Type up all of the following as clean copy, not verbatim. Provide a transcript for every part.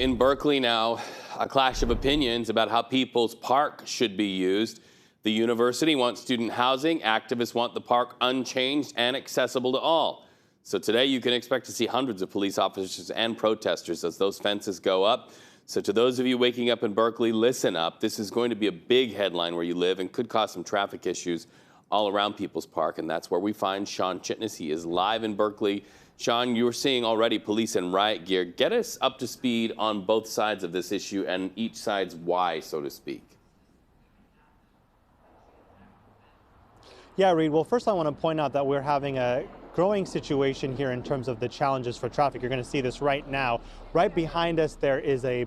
In Berkeley now, a clash of opinions about how People's Park should be used. The university wants student housing. Activists want the park unchanged and accessible to all. So today you can expect to see hundreds of police officers and protesters as those fences go up. So to those of you waking up in Berkeley, listen up. This is going to be a big headline where you live and could cause some traffic issues all around People's Park. And that's where we find Shawn Chitnis. He is live in Berkeley. Shawn, you're seeing already police in riot gear. Get us up to speed on both sides of this issue and each side's why, so to speak. Yeah, Reed. Well, first I want to point out that we're having a growing situation here in terms of the challenges for traffic. You're going to see this right now. Right behind us, there is a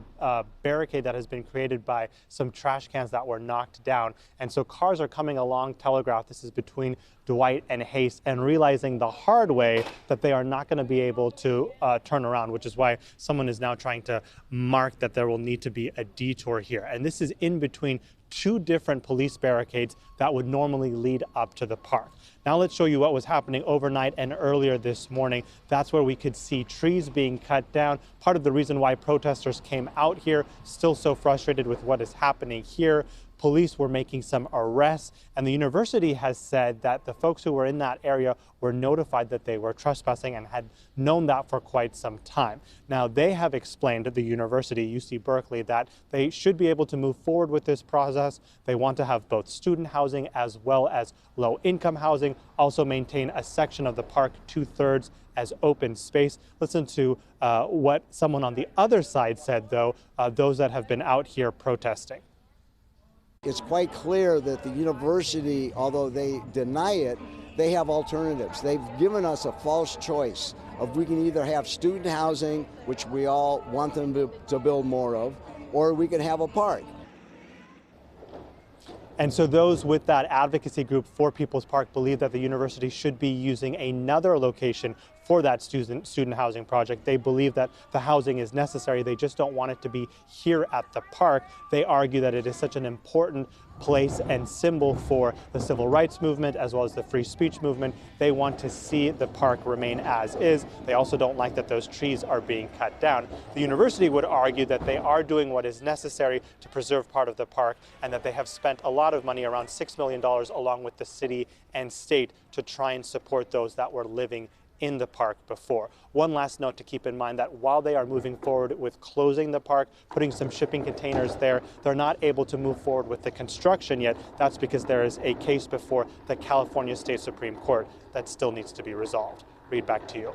barricade that has been created by some trash cans that were knocked down. And so cars are coming along Telegraph. This is between Dwight and Hayes, and realizing the hard way that they are not going to be able to turn around, which is why someone is now trying to mark that there will need to be a detour here. And this is in between two different police barricades that would normally lead up to the park. Now let's show you what was happening overnight and earlier this morning. That's where we could see trees being cut down. Part of the reason why protesters came out here, still so frustrated with what is happening here. Police were making some arrests, and the university has said that the folks who were in that area were notified that they were trespassing and had known that for quite some time. Now, they have explained at the university, UC Berkeley, that they should be able to move forward with this process. They want to have both student housing as well as low-income housing, also maintain a section of the park 2/3 as open space. Listen to what someone on the other side said, though, those that have been out here protesting. It's quite clear that the university, although they deny it, they have alternatives. They've given us a false choice of we can either have student housing, which we all want them to build more of, or we can have a park. And so those with that advocacy group for People's Park believe that the university should be using another location for that student housing project. They believe that the housing is necessary. They just don't want it to be here at the park. They argue that it is such an important place and symbol for the civil rights movement as well as the free speech movement. They want to see the park remain as is. They also don't like that those trees are being cut down. The university would argue that they are doing what is necessary to preserve part of the park and that they have spent a lot of money, around $6 million, along with the city and state, to try and support those that were living in the park before. One last note to keep in mind, that while they are moving forward with closing the park, putting some shipping containers there, they're not able to move forward with the construction yet. That's because there is a case before the California State Supreme Court that still needs to be resolved. Read, back to you.